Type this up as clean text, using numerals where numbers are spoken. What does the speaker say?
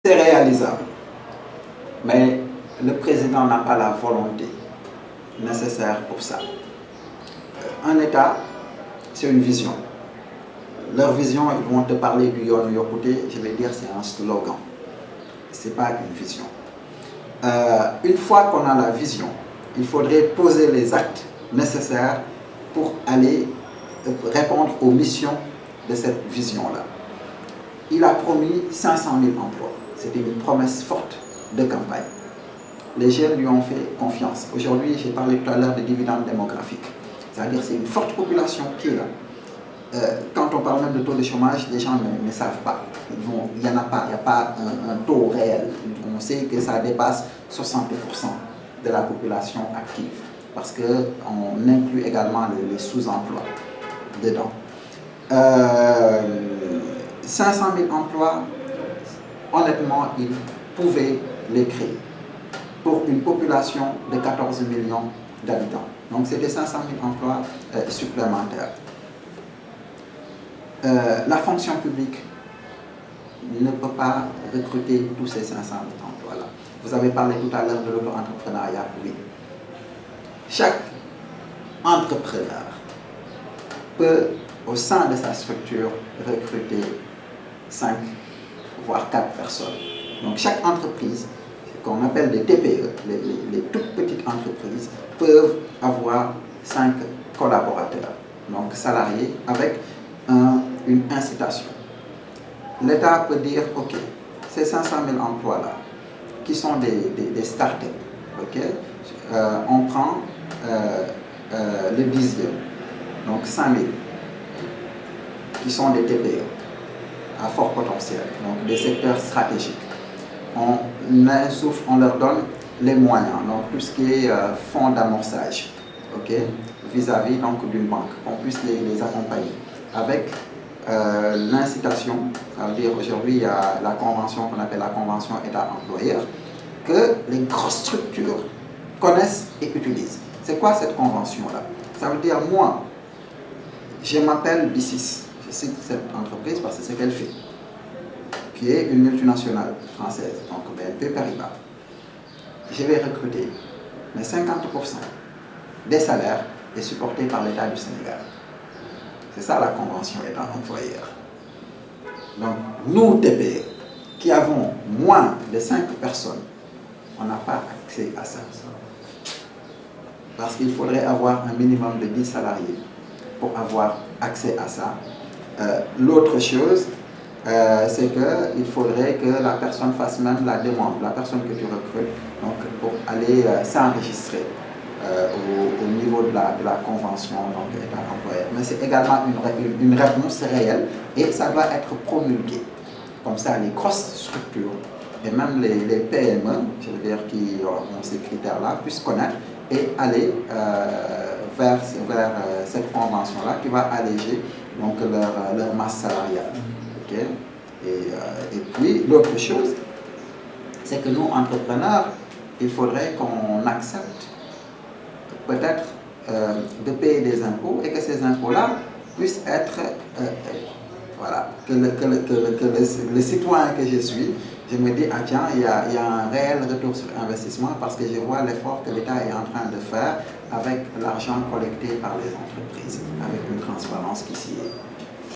C'est réalisable, mais le président n'a pas la volonté nécessaire pour ça. Un État, c'est une vision. Leur vision, ils vont te parler du Yoonu Yokkute, je vais dire c'est un slogan. Ce n'est pas une vision. Une fois qu'on a la vision, il faudrait poser les actes nécessaires pour aller répondre aux missions de cette vision-là. Il a promis 500 000 emplois. C'était une promesse forte de campagne. Les jeunes lui ont fait confiance. Aujourd'hui, j'ai parlé tout à l'heure de dividendes démographiques. C'est-à-dire que c'est une forte population qui est là. Quand on parle même de taux de chômage, les gens ne savent pas. Il n'y en a pas, il n'y a pas un taux réel. On sait que ça dépasse 60% de la population active. Parce qu'on inclut également les sous-emplois dedans. 500 000 emplois, honnêtement, ils pouvaient les créer pour une population de 14 millions d'habitants. Donc c'était 500 000 emplois supplémentaires. La fonction publique ne peut pas recruter tous ces 500 000 emplois-là. Vous avez parlé tout à l'heure de l'auto-entrepreneuriat, oui. Chaque entrepreneur peut, au sein de sa structure, recruter 5, voire 4 personnes. Donc chaque entreprise, qu'on appelle des TPE, les toutes petites entreprises, peuvent avoir 5 collaborateurs, donc salariés, avec une incitation. L'État peut dire, ok, ces 500 000 emplois-là, qui sont des start-up, ok, on prend le 10e, donc 5 000, qui sont des TPE à fort potentiel, donc des secteurs stratégiques. On leur donne les moyens, donc tout ce qui est fonds d'amorçage, ok, vis-à-vis d'une banque, qu'on puisse les accompagner avec l'incitation. Ça veut dire aujourd'hui il y a la convention qu'on appelle la convention État-employeur, que les grosses structures connaissent et utilisent. C'est quoi cette convention-là? Ça veut dire, moi, je m'appelle BICIS, je cite cette entreprise parce que c'est ce qu'elle fait, qui est une multinationale française, donc BNP Paribas. Je vais recruter, mais 50% des salaires est supporté par l'État du Sénégal. C'est ça la convention État-employeur. Donc, nous, TPE, qui avons moins de 5 personnes, on n'a pas accès à ça. Parce qu'il faudrait avoir un minimum de 10 salariés pour avoir accès à ça. L'autre chose, c'est qu'il faudrait que la personne fasse même la demande, la personne que tu recrutes, donc pour aller s'enregistrer au niveau de la convention État-employeur. Mais c'est également une réponse réelle et ça doit être promulgué. Comme ça, les grosses structures et même les PME, je veux dire, qui ont ces critères-là, puissent connaître et aller vers cette convention-là qui va alléger donc, leur masse salariale. Okay? Et puis, l'autre chose, c'est que nous, entrepreneurs, il faudrait qu'on accepte peut-être de payer des impôts et que ces impôts-là puissent être, voilà, que le citoyen que je suis, je me dis, ah tiens, il y a un réel retour sur investissement parce que je vois l'effort que l'État est en train de faire avec l'argent collecté par les entreprises, avec une transparence qui s'y est.